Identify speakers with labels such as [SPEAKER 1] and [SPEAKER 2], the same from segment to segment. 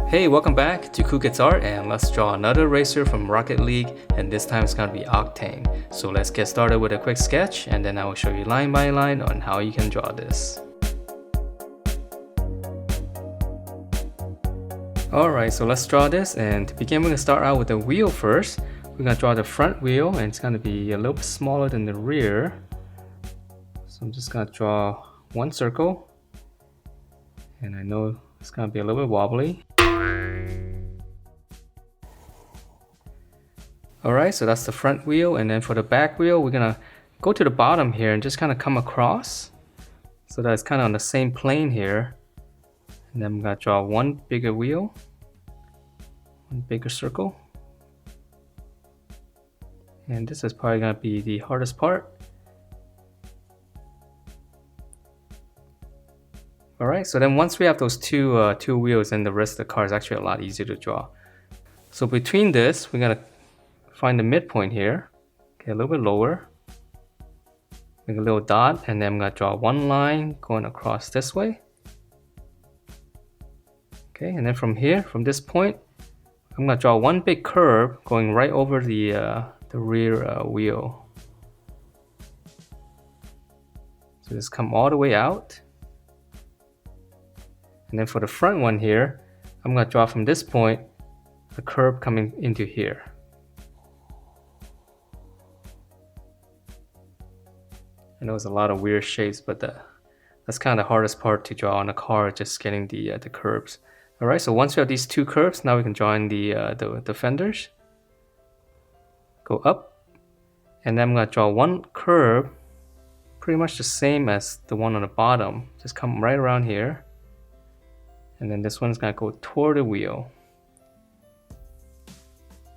[SPEAKER 1] Hey, welcome back to Cool Kids Art, and let's draw another racer from Rocket League, and this time it's gonna be Octane. So let's get started with a quick sketch, and then I will show you line by line on how you can draw this. Alright, so let's draw this, and to begin we're gonna start out with the wheel first. We're gonna draw the front wheel, and it's gonna be a little bit smaller than the rear. So I'm just gonna draw one circle, and I know it's gonna be a little bit wobbly. Alright, so that's the front wheel, and then for the back wheel, we're gonna go to the bottom here and just kind of come across so that it's kind of on the same plane here. And then I'm gonna draw one bigger wheel, one bigger circle. And this is probably gonna be the hardest part. Alright, so then once we have those two wheels, then the rest of the car is actually a lot easier to draw. So between this, we're gonna find the midpoint here. Okay, a little bit lower. Make a little dot, and then I'm gonna draw one line going across this way. Okay, and then from here, from this point, I'm gonna draw one big curve going right over the rear wheel. So just come all the way out. And then for the front one here, I'm gonna draw from this point a curve coming into here. I know it's a lot of weird shapes, but that's kind of the hardest part to draw on a car, just getting the curves. Alright, so once we have these two curves, now we can draw in the fenders. Go up, and then I'm going to draw one curve, pretty much the same as the one on the bottom. Just come right around here. And then this one's going to go toward the wheel.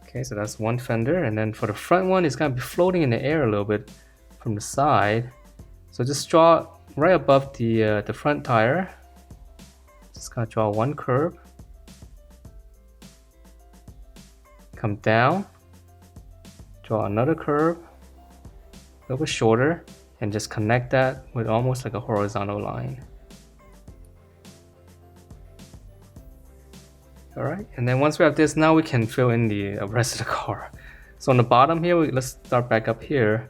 [SPEAKER 1] Okay, so that's one fender, and then for the front one, it's going to be floating in the air a little bit from the side. So just draw right above the front tire. Just gonna draw one curve. Come down. Draw another curve. A little bit shorter, and just connect that with almost like a horizontal line. Alright, and then once we have this, now we can fill in the rest of the car. So on the bottom here, let's start back up here.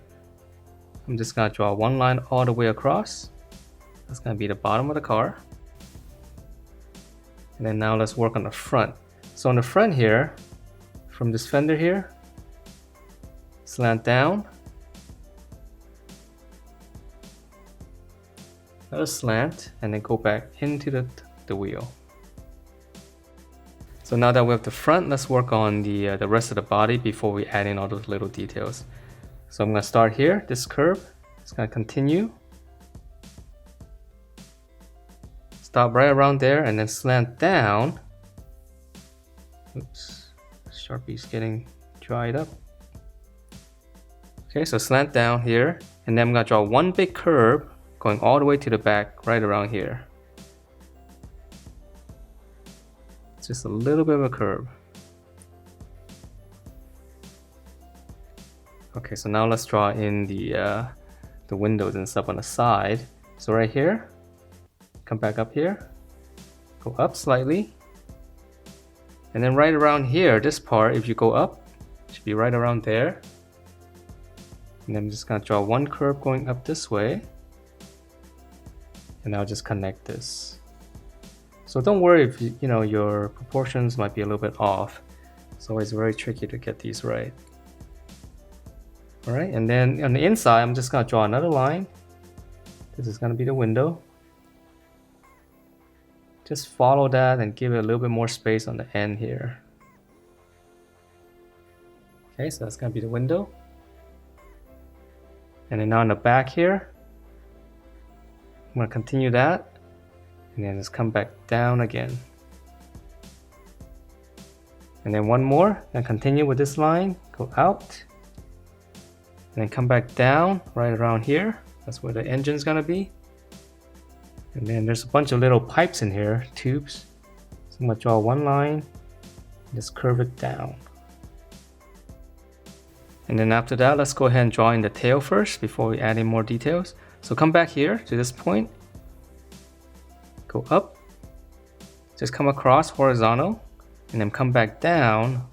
[SPEAKER 1] I'm just gonna draw one line all the way across. That's gonna be the bottom of the car. And then now let's work on the front. So on the front here, from this fender here, slant down. Another slant, and then go back into the wheel. So now that we have the front, let's work on the rest of the body before we add in all those little details. So I'm going to start here, this curve. It's going to continue. Stop right around there and then slant down. Oops, Sharpie's getting dried up. Okay, so slant down here, and then I'm going to draw one big curve going all the way to the back right around here. It's just a little bit of a curve. Okay, so now let's draw in the windows and stuff on the side. So right here, come back up here, go up slightly, and then right around here, this part, if you go up, it should be right around there. And then I'm just gonna draw one curve going up this way, and I'll just connect this. So don't worry if you know your proportions might be a little bit off. It's always very tricky to get these right. Alright, and then on the inside, I'm just going to draw another line. This is going to be the window. Just follow that and give it a little bit more space on the end here. Okay, so that's going to be the window. And then now on the back here, I'm going to continue that. And then just come back down again. And then one more, and continue with this line, go out. And then come back down right around here. That's where the engine's gonna be. And then there's a bunch of little pipes in here, tubes. So I'm gonna draw one line, just curve it down. And then after that, let's go ahead and draw in the tail first before we add in more details. So come back here to this point, go up, just come across horizontal, and then come back down.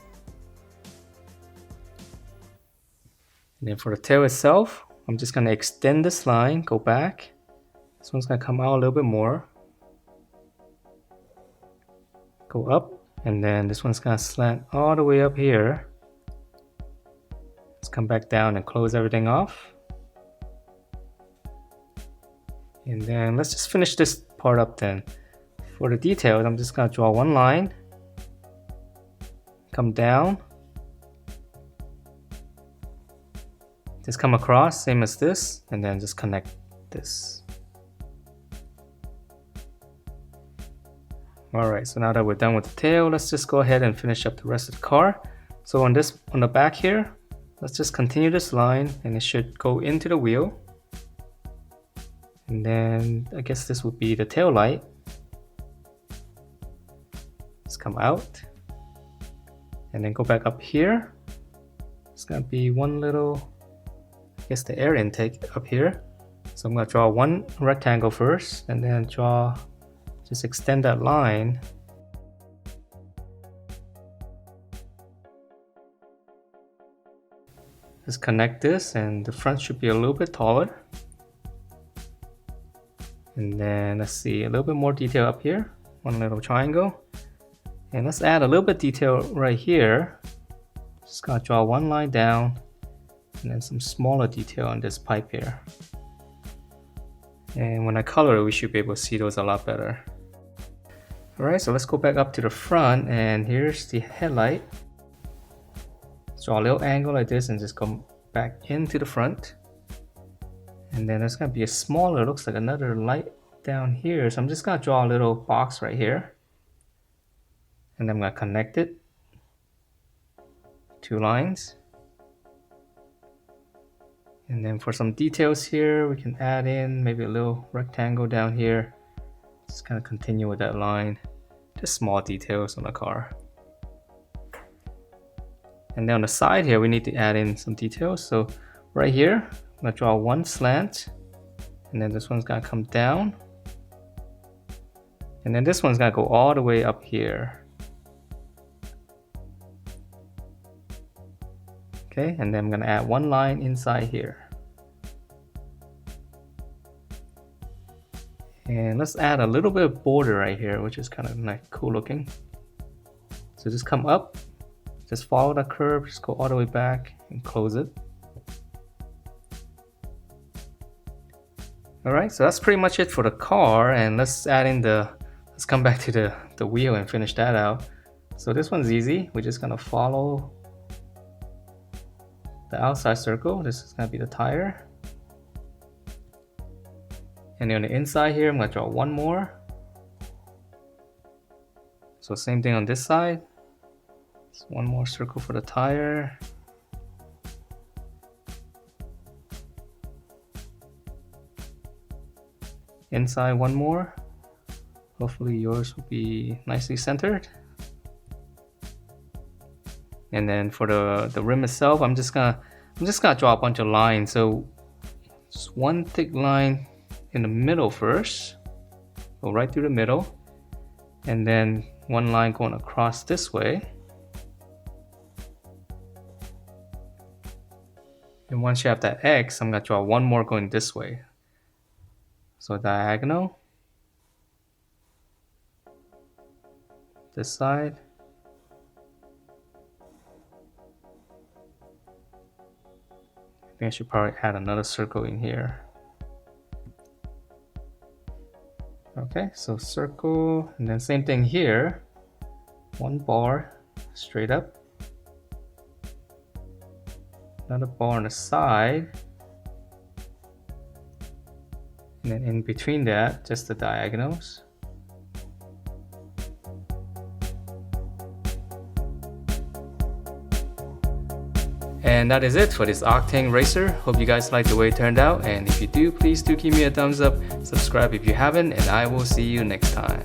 [SPEAKER 1] And then for the tail itself, I'm just gonna extend this line, go back. This one's gonna come out a little bit more. Go up, and then this one's gonna slant all the way up here. Let's come back down and close everything off. And then let's just finish this part up then. For the details, I'm just gonna draw one line, come down, just come across, same as this, and then just connect this. Alright, so now that we're done with the tail, let's just go ahead and finish up the rest of the car. So on the back here, let's just continue this line, and it should go into the wheel. And then I guess this would be the tail light. Let's come out, and then go back up here. It's gonna be one little, I guess, the air intake up here. So I'm gonna draw one rectangle first, and then just extend that line. Just connect this, and the front should be a little bit taller. And then let's see, a little bit more detail up here, one little triangle. And let's add a little bit detail right here. Just gonna draw one line down, and then some smaller detail on this pipe here. And when I color it, we should be able to see those a lot better. Alright, so let's go back up to the front, and here's the headlight. Draw a little angle like this and just come back into the front. And then there's gonna be a smaller, looks like another light down here. So I'm just gonna draw a little box right here. And then I'm gonna connect it. Two lines. And then for some details here, we can add in maybe a little rectangle down here. Just kind of continue with that line. Just small details on the car. And then on the side here, we need to add in some details. So right here, I'm gonna draw one slant, and then this one's gonna come down, and then this one's gonna go all the way up here. Okay, and then I'm gonna add one line inside here. And let's add a little bit of border right here, which is kind of like cool looking. So just come up, just follow the curve, just go all the way back and close it. Alright, so that's pretty much it for the car, and let's come back to the wheel and finish that out. So this one's easy. We're just gonna follow the outside circle. This is gonna be the tire. And then on the inside here, I'm gonna draw one more. So same thing on this side. Just one more circle for the tire. Inside one more. Hopefully yours will be nicely centered. And then for the rim itself, I'm just gonna draw a bunch of lines. So just one thick line in the middle first. Go right through the middle. And then one line going across this way. And once you have that X, I'm gonna draw one more going this way. So diagonal. This side. I think I should probably add another circle in here. Okay, so circle, and then same thing here. One bar straight up. Another bar on the side. And then in between that, just the diagonals. And that is it for this Octane racer. Hope you guys liked the way it turned out, and if you do, please do give me a thumbs up, subscribe if you haven't, and I will see you next time.